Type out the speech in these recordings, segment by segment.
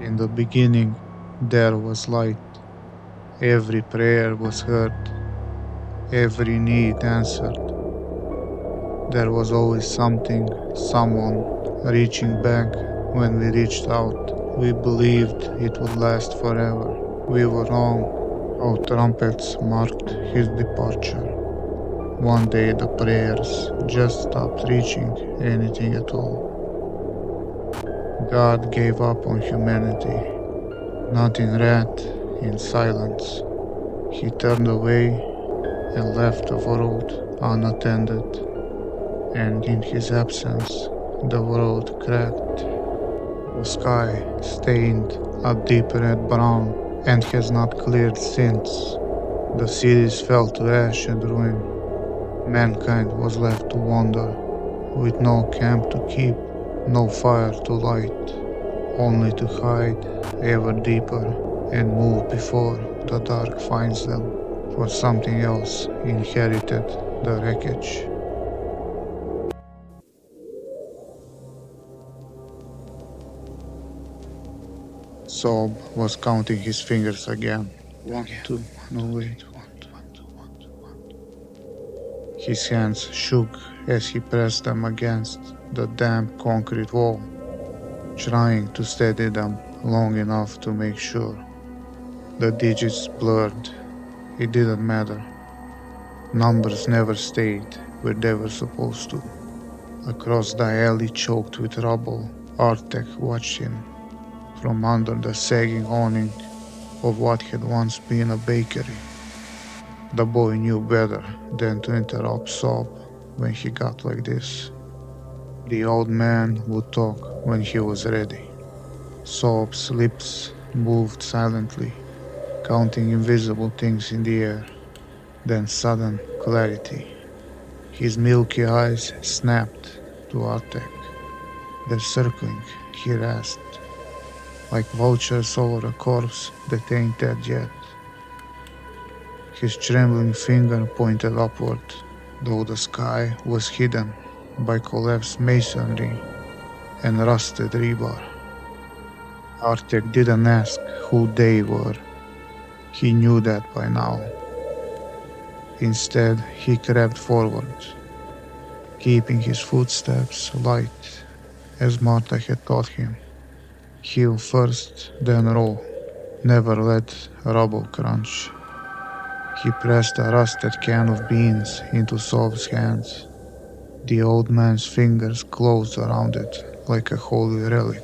In the beginning, there was light. Every prayer was heard, every need answered. There was always something, someone reaching back when we reached out. We believed it would last forever. We were wrong. Our trumpets marked his departure. One day the prayers just stopped reaching anything at all. God gave up on humanity, not in wrath, in silence. He turned away and left the world unattended, and in his absence, the world cracked. The sky stained a deep red brown and has not cleared since. The cities fell to ash and ruin. Mankind was left to wander, with no camp to keep, no fire to light, only to hide ever deeper and move before the dark finds them, for something else inherited the wreckage. Sob was counting his fingers again. One, two, no wait. His hands shook as he pressed them against the damp concrete wall, trying to steady them long enough to make sure. The digits blurred. It didn't matter. Numbers never stayed where they were supposed to. Across the alley choked with rubble, Artek watched him from under the sagging awning of what had once been a bakery. The boy knew better than to interrupt Sob when he got like this. The old man would talk when he was ready. Sob's lips moved silently, counting invisible things in the air. Then sudden clarity. His milky eyes snapped to Artek. They're circling, he rasped, like vultures over a corpse that ain't dead yet. His trembling finger pointed upward, though the sky was hidden by collapsed masonry and rusted rebar. Artek didn't ask who they were. He knew that by now. Instead, he crept forward, keeping his footsteps light, as Marta had taught him. Heel first, then roll. Never let rubble crunch. He pressed a rusted can of beans into Sob's hands. The old man's fingers closed around it like a holy relic.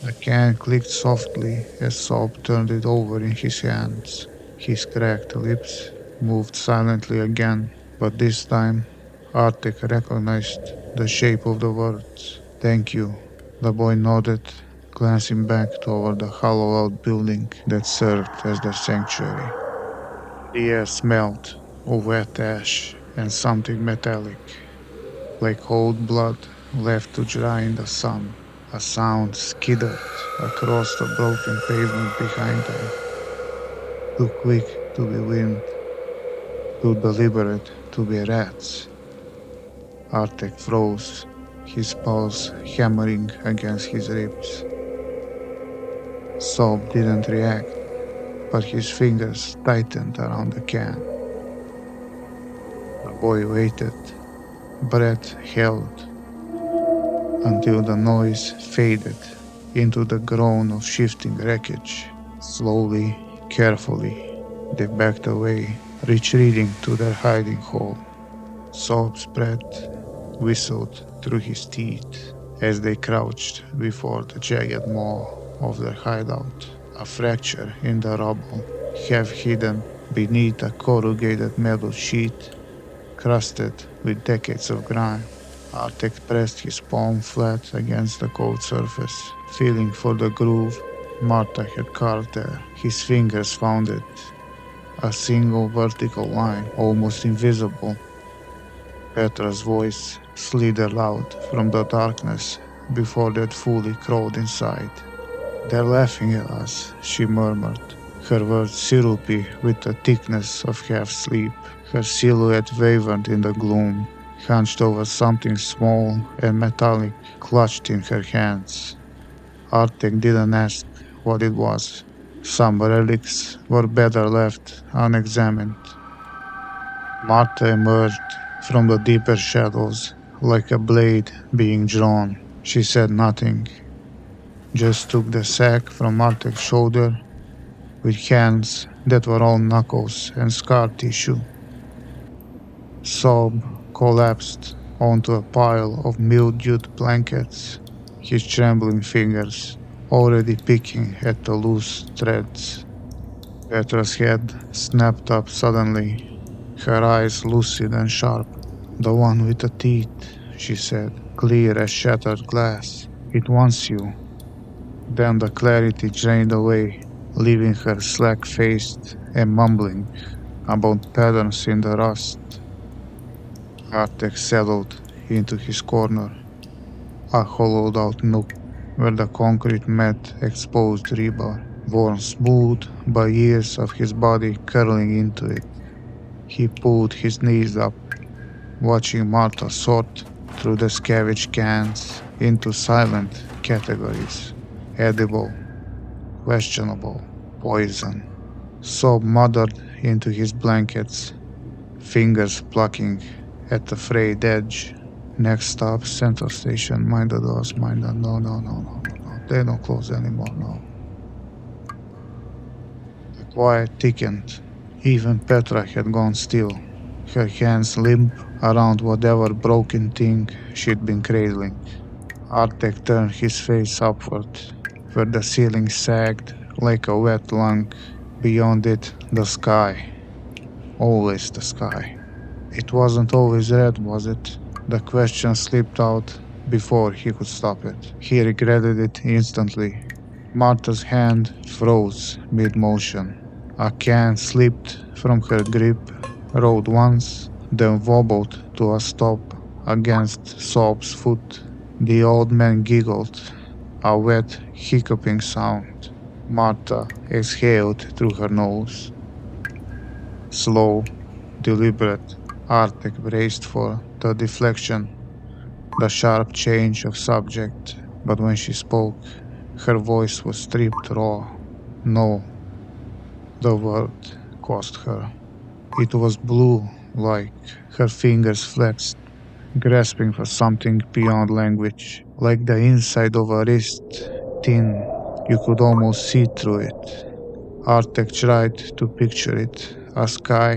The can clicked softly as Sob turned it over in his hands. His cracked lips moved silently again, but this time Artek recognized the shape of the words. Thank you. The boy nodded, glancing back toward the hollowed-out building that served as their sanctuary. The air smelled of wet ash and something metallic, like old blood left to dry in the sun. A sound skidded across the broken pavement behind them, too quick to be wind, too deliberate to be rats. Artek froze, his pulse hammering against his ribs. Sob didn't react, but his fingers tightened around the can. The boy waited, breath held, until the noise faded into the groan of shifting wreckage. Slowly, carefully, they backed away, retreating to their hiding hole. Sob's breath whistled through his teeth as they crouched before the jagged maw of their hideout, a fracture in the rubble, half hidden beneath a corrugated metal sheet crusted with decades of grime. Artek pressed his palm flat against the cold surface, feeling for the groove Marta had carved there. His fingers found it, a single vertical line, almost invisible. Petra's voice slithered out from the darkness before they'd fully crawled inside. They're laughing at us, she murmured, her words syrupy with the thickness of half-sleep. Her silhouette wavered in the gloom, hunched over something small and metallic clutched in her hands. Artek didn't ask what it was. Some relics were better left unexamined. Marta emerged from the deeper shadows like a blade being drawn. She said nothing, just took the sack from Artek's shoulder with hands that were all knuckles and scar tissue. Sob collapsed onto a pile of mildewed blankets, his trembling fingers already picking at the loose threads. Petra's head snapped up suddenly, her eyes lucid and sharp. "The one with the teeth," she said, clear as shattered glass. "It wants you." Then the clarity drained away, leaving her slack-faced and mumbling about patterns in the rust. Artek settled into his corner, a hollowed-out nook where the concrete met exposed rebar, worn smooth by years of his body curling into it. He pulled his knees up, watching Marta sort through the scavenge cans into silent categories: edible, questionable, poison. Sob muttered into his blankets, fingers plucking at the frayed edge. "Next stop, Central Station. Mind the doors, mind the... No. They don't close anymore, no." The quiet thickened. Even Petra had gone still, her hands limp around whatever broken thing she'd been cradling. Artek turned his face upward, where the ceiling sagged like a wet lung. Beyond it, the sky. Always the sky. It wasn't always red, was it? The question slipped out before he could stop it. He regretted it instantly. Marta's hand froze mid-motion. A can slipped from her grip, rolled once, then wobbled to a stop against Sob's foot. The old man giggled, a wet, hiccuping sound. Marta exhaled through her nose. Slow, deliberate, Artek braced for the deflection, the sharp change of subject, but when she spoke, her voice was stripped raw. No, the word cost her. It was blue-like, her fingers flexed, grasping for something beyond language, like the inside of a wrist, thin, you could almost see through it. Artek tried to picture it, a sky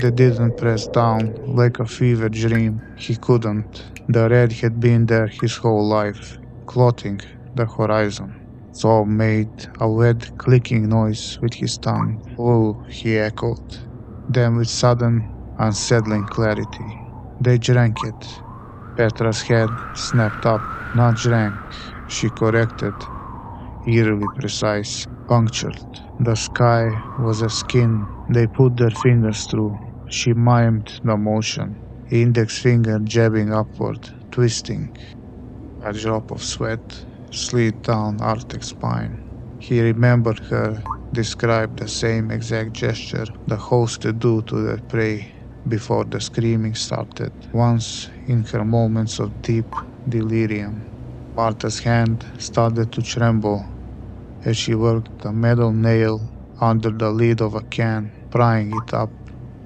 that didn't press down like a fever dream. He couldn't. The red had been there his whole life, clothing the horizon. Sob made a wet clicking noise with his tongue. "Oh," he echoed. Then with sudden, unsettling clarity, "They drank it." Petra's head snapped up. "Not drank," she corrected, eerily precise. "Punctured." The sky was a skin they put their fingers through. She mimed the motion, index finger jabbing upward, twisting. A drop of sweat slid down Artek's spine. He remembered her describe the same exact gesture the host would do to their prey before the screaming started, once in her moments of deep delirium. Marta's hand started to tremble as she worked a metal nail under the lid of a can, prying it up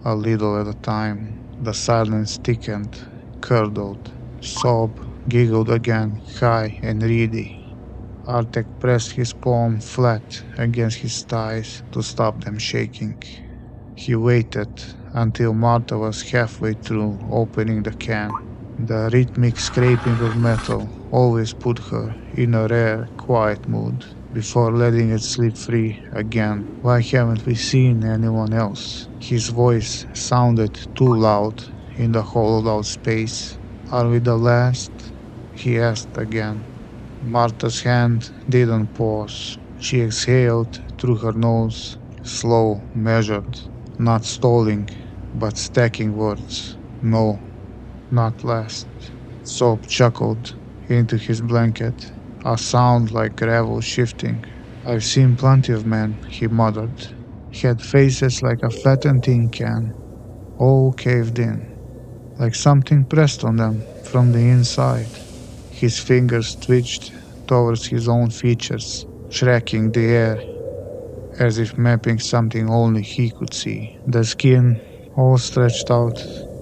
a little at a time. The silence thickened, curdled. Sob giggled again, high and reedy. Artek pressed his palm flat against his thighs to stop them shaking. He waited until Marta was halfway through opening the can. The rhythmic scraping of metal always put her in a rare, quiet mood before letting it slip free again. "Why haven't we seen anyone else?" His voice sounded too loud in the hollowed-out space. "Are we the last?" he asked again. Marta's hand didn't pause. She exhaled through her nose, slow, measured, not stalling, but stacking words. "No, not last." Soap chuckled into his blanket, a sound like gravel shifting. "I've seen plenty of men," he muttered. Had faces like a flattened tin can, all caved in, like something pressed on them from the inside. His fingers twitched towards his own features, tracking the air, as if mapping something only he could see. The skin all stretched out.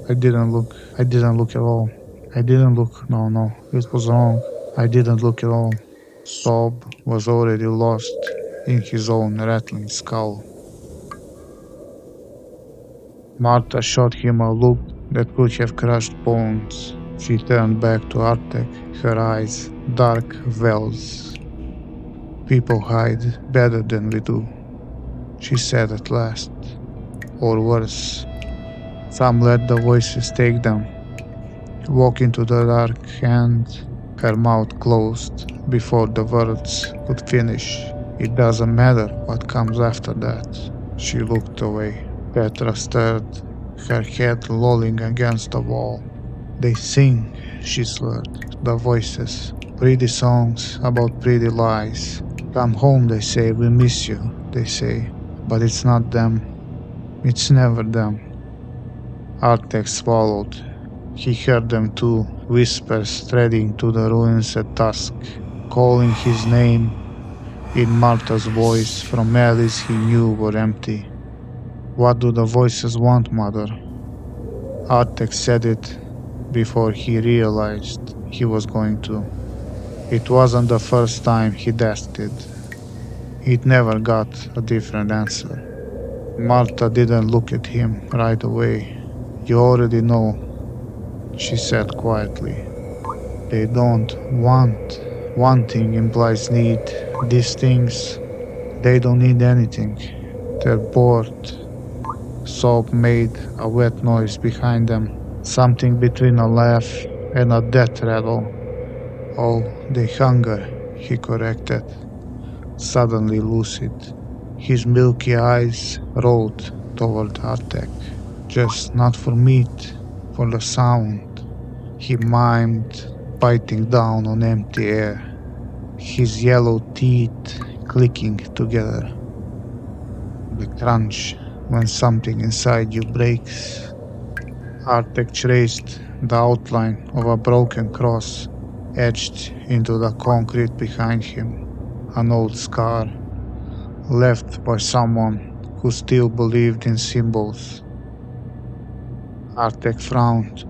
I didn't look. I didn't look at all. I didn't look. No, it was wrong. I didn't look at all. Sob was already lost in his own rattling skull. Marta shot him a look that could have crushed bones. She turned back to Artek, her eyes dark wells. People hide better than we do, she said at last. Or worse. Some let the voices take them, walk into the dark, and her mouth closed before the words could finish. It doesn't matter what comes after that. She looked away. Petra stirred, her head lolling against the wall. They sing, she slurred, the voices. Pretty songs about pretty lies. Come home, they say, we miss you, they say. But it's not them. It's never them. Artek swallowed. He heard them too, whispers threading to the ruins at dusk, calling his name in Marta's voice from alleys he knew were empty. What do the voices want, mother? Artek said it before he realized he was going to. It wasn't the first time he'd asked it. He'd never got a different answer. Marta didn't look at him right away. You already know, she said quietly. They don't want. Wanting implies need. These things, they don't need anything. They're bored. Soap made a wet noise behind them, something between a laugh and a death rattle. Oh, they hunger, he corrected, suddenly lucid. His milky eyes rolled toward Artek. Just not for meat, for the sound. He mimed, biting down on empty air, his yellow teeth clicking together. The crunch when something inside you breaks. Artek traced the outline of a broken cross etched into the concrete behind him, an old scar left by someone who still believed in symbols. Artek frowned.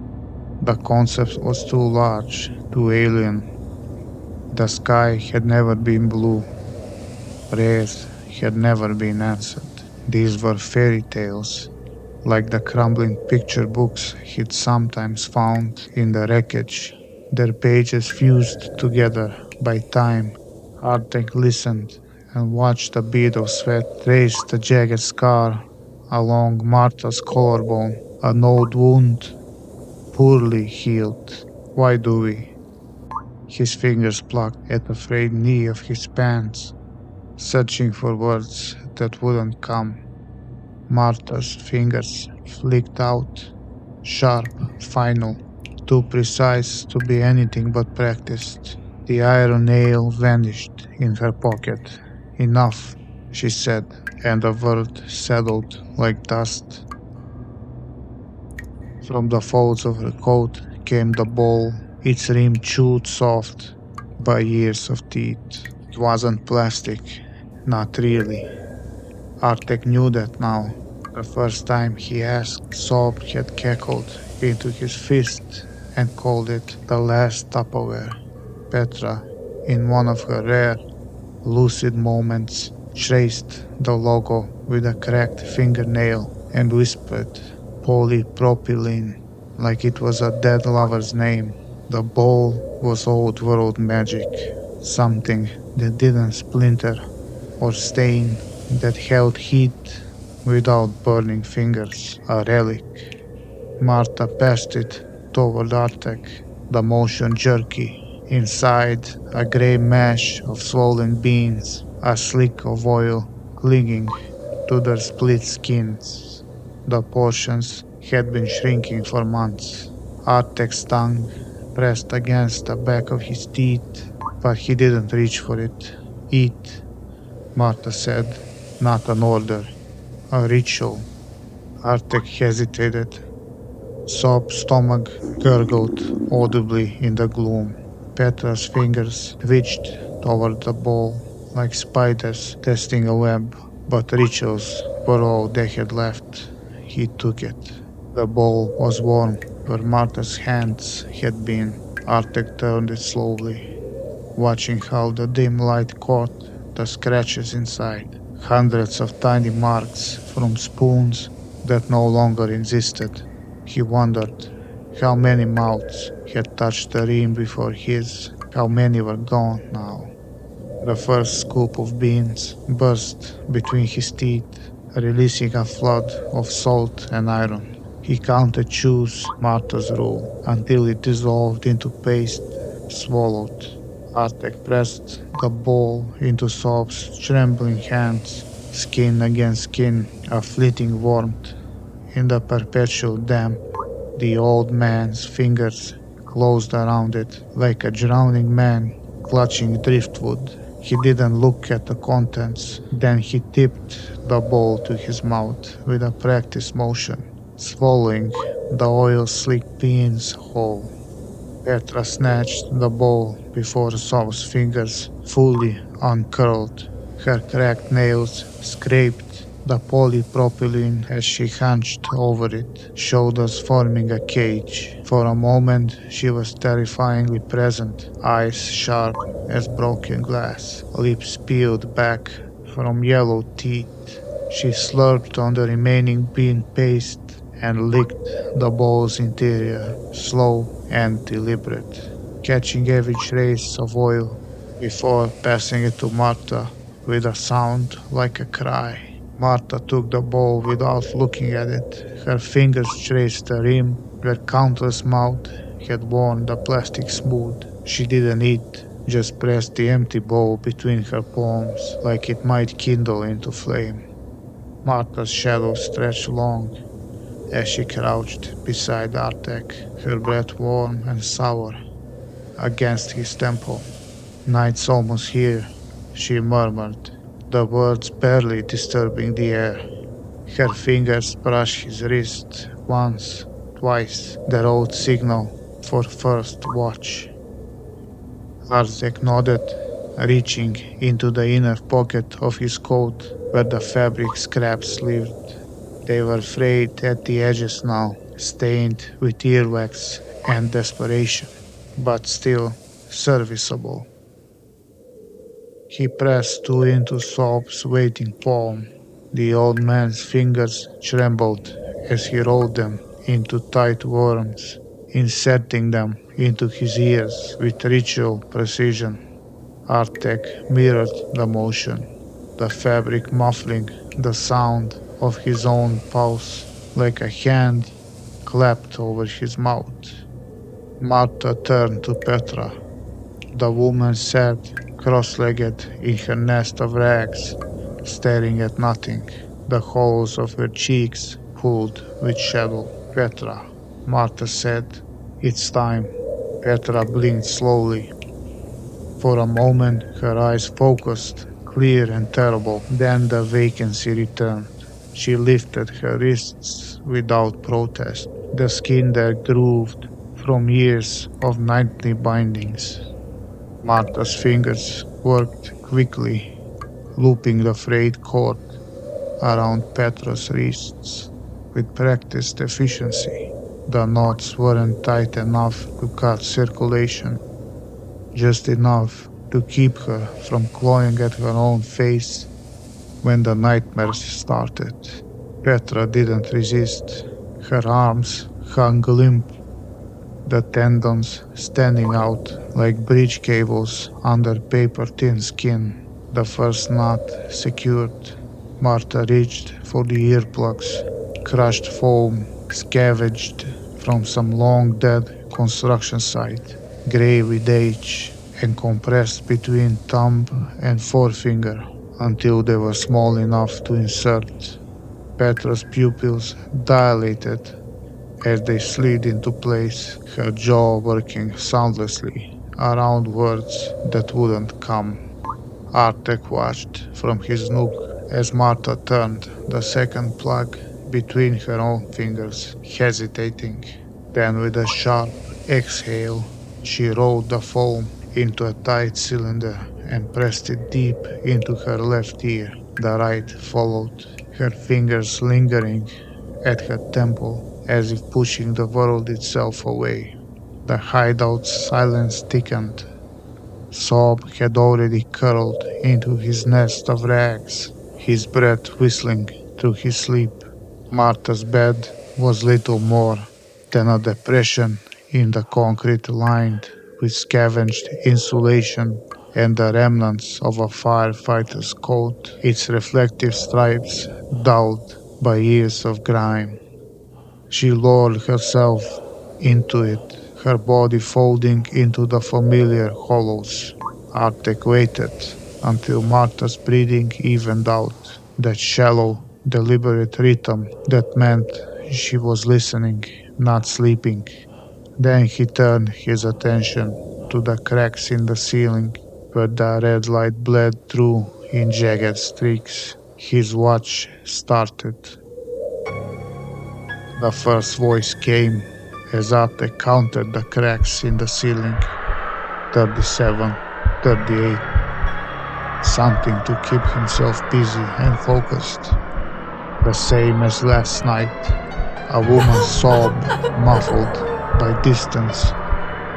The concept was too large, too alien. The sky had never been blue. Prayers had never been answered. These were fairy tales, like the crumbling picture books he'd sometimes found in the wreckage, their pages fused together by time. Artek listened and watched a bead of sweat trace the jagged scar along Marta's collarbone, an old wound, poorly healed. Why do we? His fingers plucked at the frayed knee of his pants, searching for words that wouldn't come. Marta's fingers flicked out, sharp, final, too precise to be anything but practiced. The iron nail vanished in her pocket. Enough, she said, and the word settled like dust. From the folds of her coat came the bowl, its rim chewed soft by years of teeth. It wasn't plastic, not really. Artek knew that now. The first time he asked, Soap had cackled into his fist and called it the last Tupperware. Petra, in one of her rare, lucid moments, traced the logo with a cracked fingernail and whispered, polypropylene, like it was a dead lover's name. The bowl was old world magic, something that didn't splinter or stain, that held heat without burning fingers, a relic. Marta passed it toward Artek, the motion jerky. Inside, a grey mash of swollen beans, a slick of oil clinging to their split skins. The portions had been shrinking for months. Artek's tongue pressed against the back of his teeth, but he didn't reach for it. Eat, Marta said, not an order, a ritual. Artek hesitated. Soap's stomach gurgled audibly in the gloom. Petra's fingers twitched toward the bowl, like spiders testing a web, but rituals were all they had left. He took it. The bowl was warm, where Martha's hands had been. Artek turned it slowly, watching how the dim light caught the scratches inside. Hundreds of tiny marks from spoons that no longer existed. He wondered how many mouths had touched the rim before his, how many were gone now. The first scoop of beans burst between his teeth, releasing a flood of salt and iron. He counted choose Martha's rule until it dissolved into paste, swallowed. Artek pressed the bowl into Sob's trembling hands, skin against skin, a fleeting warmth. In the perpetual damp, the old man's fingers closed around it like a drowning man clutching driftwood. He didn't look at the contents. Then he tipped the bowl to his mouth with a practiced motion, swallowing the oil-slick beans whole. Petra snatched the bowl before Sob's fingers fully uncurled. Her cracked nails scraped the polypropylene as she hunched over it, shoulders forming a cage. For a moment she was terrifyingly present, eyes sharp as broken glass, lips peeled back from yellow teeth. She slurped on the remaining bean paste and licked the bowl's interior, slow and deliberate, catching every trace of oil before passing it to Martha with a sound like a cry. Martha took the bowl without looking at it. Her fingers traced the rim where countless mouths had worn the plastic smooth. She didn't eat, just pressed the empty bowl between her palms like it might kindle into flame. Martha's shadow stretched long as she crouched beside Artek, her breath warm and sour against his temple. "Night's almost here," she murmured, the words barely disturbing the air. Her fingers brushed his wrist once, twice, the road signal for first watch. Artek nodded, reaching into the inner pocket of his coat where the fabric scraps lived. They were frayed at the edges now, stained with earwax and desperation, but still serviceable. He pressed two into Sob's waiting palm. The old man's fingers trembled as he rolled them into tight worms, inserting them into his ears with ritual precision. Artek mirrored the motion, the fabric muffling the sound of his own pulse like a hand clapped over his mouth. Martha turned to Petra. The woman sat cross-legged in her nest of rags, staring at nothing, the hollows of her cheeks pulled with shadow. "Petra," Martha said, "it's time." Petra blinked slowly. For a moment her eyes focused, clear and terrible, then the vacancy returned. She lifted her wrists without protest, the skin there grooved from years of nightly bindings. Martha's fingers worked quickly, looping the frayed cord around Petra's wrists with practiced efficiency. The knots weren't tight enough to cut circulation, just enough to keep her from clawing at her own face when the nightmares started. Petra didn't resist. Her arms hung limp, the tendons standing out like bridge cables under paper-thin skin. The first knot secured, Martha reached for the earplugs. Crushed foam scavenged from some long-dead construction site, gray with age, and compressed between thumb and forefinger until they were small enough to insert. Petra's pupils dilated as they slid into place, her jaw working soundlessly around words that wouldn't come. Artek watched from his nook as Martha turned the second plug between her own fingers, hesitating. Then with a sharp exhale, she rolled the foam into a tight cylinder and pressed it deep into her left ear. The right followed, her fingers lingering at her temple as if pushing the world itself away. The hideout's silence thickened. Sob had already curled into his nest of rags, his breath whistling through his sleep. Martha's bed was little more than a depression in the concrete lined with scavenged insulation and the remnants of a firefighter's coat, its reflective stripes dulled by years of grime. She lowered herself into it, her body folding into the familiar hollows. Artek waited until Martha's breathing evened out, that shallow, deliberate rhythm that meant she was listening, not sleeping. Then he turned his attention to the cracks in the ceiling where the red light bled through in jagged streaks. His watch started. The first voice came as Artek counted the cracks in the ceiling. 37, 38. Something to keep himself busy and focused. The same as last night. A woman's sob, muffled by distance,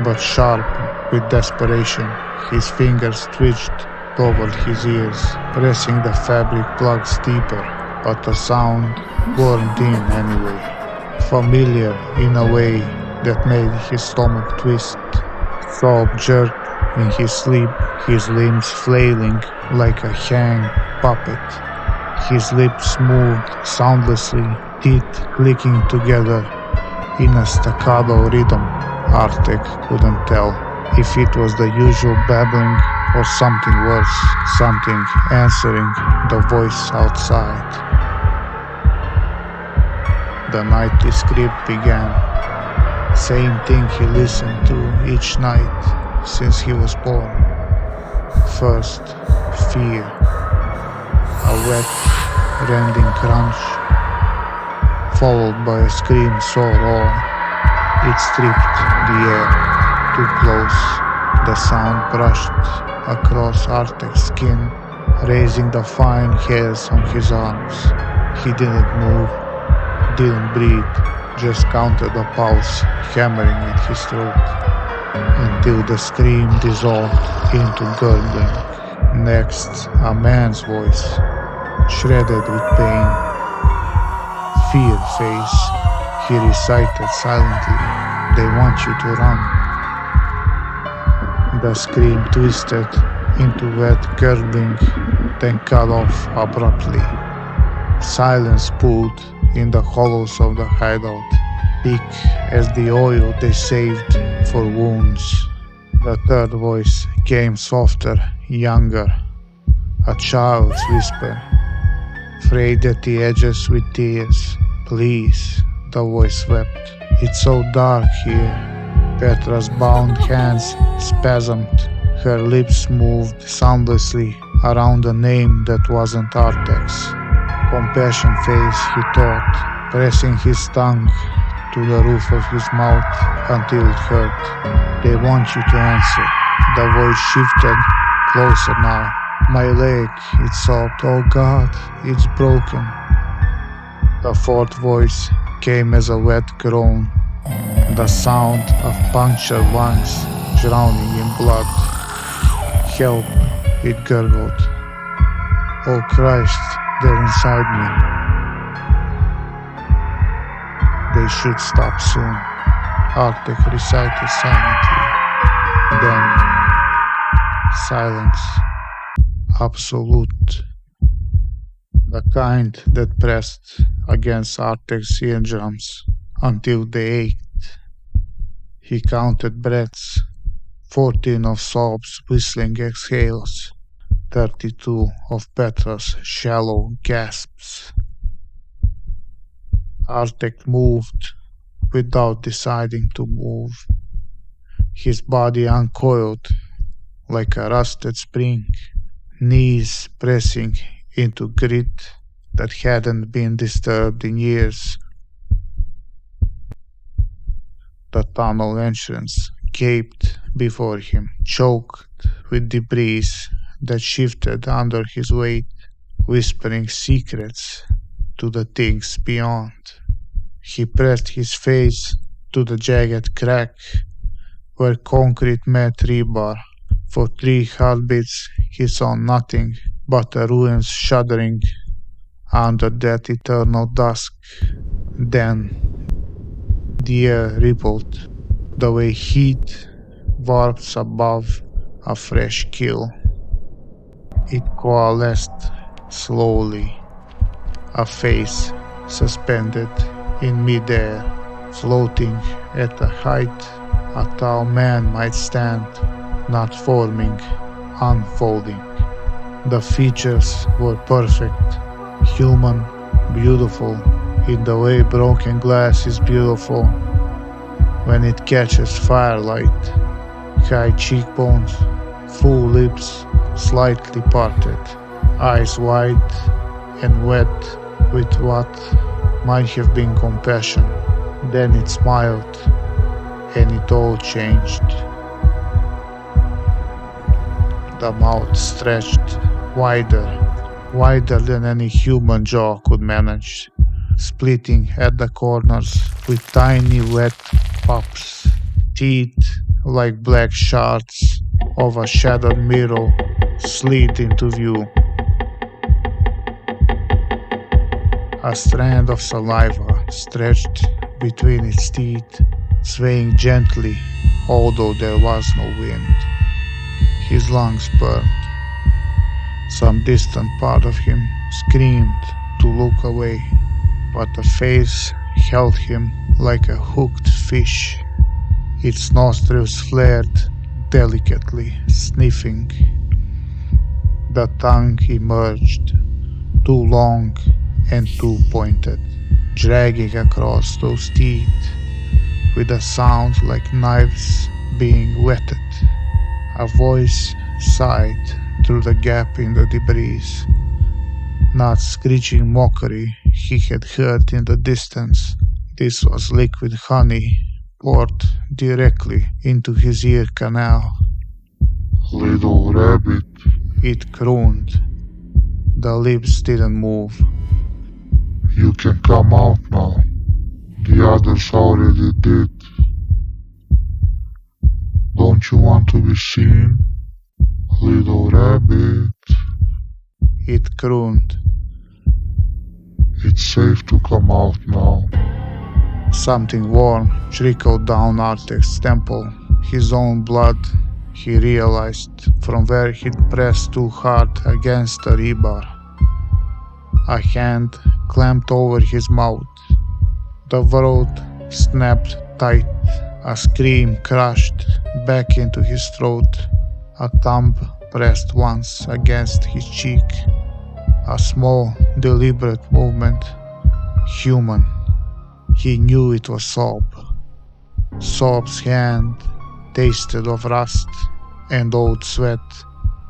but sharp with desperation. His fingers twitched toward his ears, pressing the fabric plugs deeper, but the sound burned in anyway. Familiar in a way that made his stomach twist. Sob jerked in his sleep, his limbs flailing like a hang puppet. His lips moved soundlessly, teeth clicking together in a staccato rhythm. Artek couldn't tell if it was the usual babbling or something worse, something answering the voice outside. The nightly script began, same thing he listened to each night since he was born. First, fear, a wet, rending crunch, followed by a scream so raw it stripped the air. Too close, the sound brushed across Artek's skin, raising the fine hairs on his arms. He didn't move, didn't breathe, just counted the pulse hammering at his throat until the scream dissolved into gurgling. Next, a man's voice, shredded with pain. Fear face, he recited silently. They want you to run. The scream twisted into wet gurgling, then cut off abruptly. Silence pulled in the hollows of the hideout, thick as the oil they saved for wounds. The third voice came softer, younger, a child's whisper, frayed at the edges with tears. Please, the voice wept. It's so dark here. Petra's bound hands spasmed. Her lips moved soundlessly around a name that wasn't Artek's. Compassion face, he thought, pressing his tongue to the roof of his mouth until it hurt. They want you to answer. The voice shifted, closer now. My leg, it sobbed. Oh God, it's broken. The fourth voice came as a wet groan, the sound of punctured lungs drowning in blood. Help, it gurgled. Oh Christ, they're inside me. They should stop soon, Artek recited silently. Then, silence. Absolute. The kind that pressed against Artek's eardrums until they ached. He counted breaths, 14 of Sob's whistling exhales, 32 of Petra's shallow gasps. Artek moved without deciding to move, his body uncoiled like a rusted spring, knees pressing into grit that hadn't been disturbed in years. The tunnel entrance gaped before him, choked with debris that shifted under his weight, whispering secrets to the things beyond. He pressed his face to the jagged crack where concrete met rebar. For 3 heartbeats he saw nothing but the ruins shuddering under that eternal dusk. Then the air rippled, the way heat warps above a fresh kill. It coalesced slowly, a face suspended in midair, floating at a height a tall man might stand, not forming, unfolding. The features were perfect, human, beautiful, in the way broken glass is beautiful when it catches firelight. High cheekbones, full lips, slightly parted, eyes wide and wet with what might have been compassion. Then it smiled, and it all changed. The mouth stretched wider, wider than any human jaw could manage, splitting at the corners with tiny wet pops. Teeth, like black shards of a shattered mirror, slid into view. A strand of saliva stretched between its teeth, swaying gently, although there was no wind. His lungs burned. Some distant part of him screamed to look away, but the face held him like a hooked fish. Its nostrils flared delicately, sniffing. The tongue emerged, too long and too pointed, dragging across those teeth with a sound like knives being whetted. A voice sighed through the gap in the debris, not screeching mockery he had heard in the distance. This was liquid honey poured directly into his ear canal. Little rabbit, It crooned. The lips didn't move. you can come out now. The others already did. Don't you want to be seen? Little rabbit, It crooned. it's safe to come out now. Something warm trickled down Artek's temple. His own blood, he realized, from where he'd pressed too hard against the rebar. A hand clamped over his mouth. The world snapped tight. A scream crashed back into his throat. A thumb pressed once against his cheek. A small, deliberate movement. Human. He knew it was Sob. Sob's hand tasted of rust and old sweat,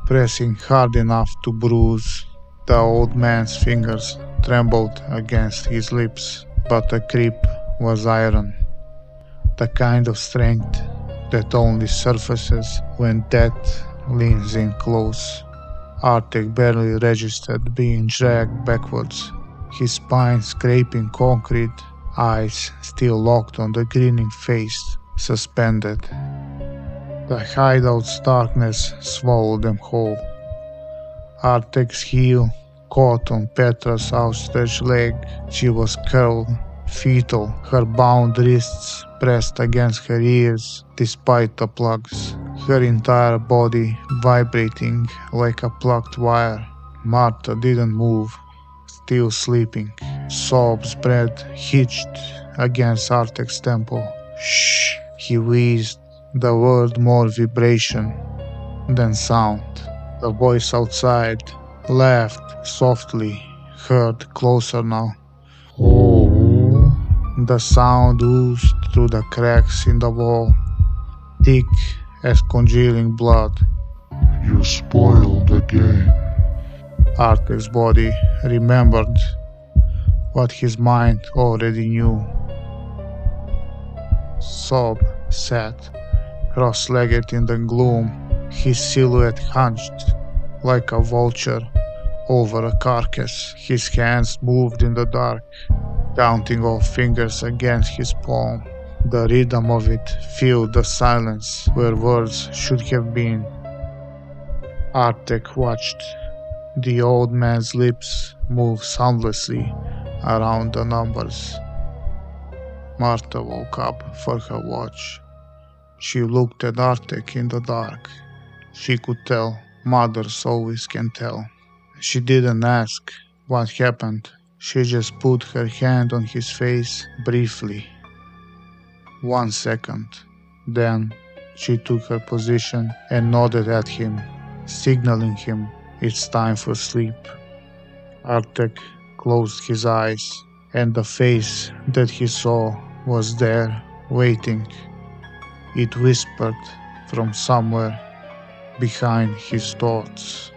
pressing hard enough to bruise. The old man's fingers trembled against his lips, but the grip was iron. The kind of strength that only surfaces when death leans in close. Artek barely registered being dragged backwards, his spine scraping concrete, eyes still locked on the grinning face, suspended. The hideout's darkness swallowed them whole. Artek's heel caught on Petra's outstretched leg. She was curled, fetal, her bound wrists pressed against her ears despite the plugs, her entire body vibrating like a plucked wire. Marta didn't move, still sleeping. Sob's breath hitched against Artek's temple. Shh, he wheezed, the word more vibration than sound. The voice outside laughed softly, heard closer now. Oh, The sound oozed through the cracks in the wall, thick as congealing blood. you spoiled the game. Artek's body remembered what his mind already knew. Sob sat, cross-legged in the gloom, his silhouette hunched, like a vulture over a carcass. His hands moved in the dark, counting off fingers against his palm. The rhythm of it filled the silence where words should have been. Artek watched. The old man's lips moved soundlessly around the numbers. Marta woke up for her watch. She looked at Artek in the dark. She could tell. Mothers always can tell. She didn't ask what happened. She just put her hand on his face briefly. 1 second. Then she took her position and nodded at him, signaling him it's time for sleep. Artek closed his eyes, and the face that he saw was there, waiting. It whispered from somewhere behind his thoughts.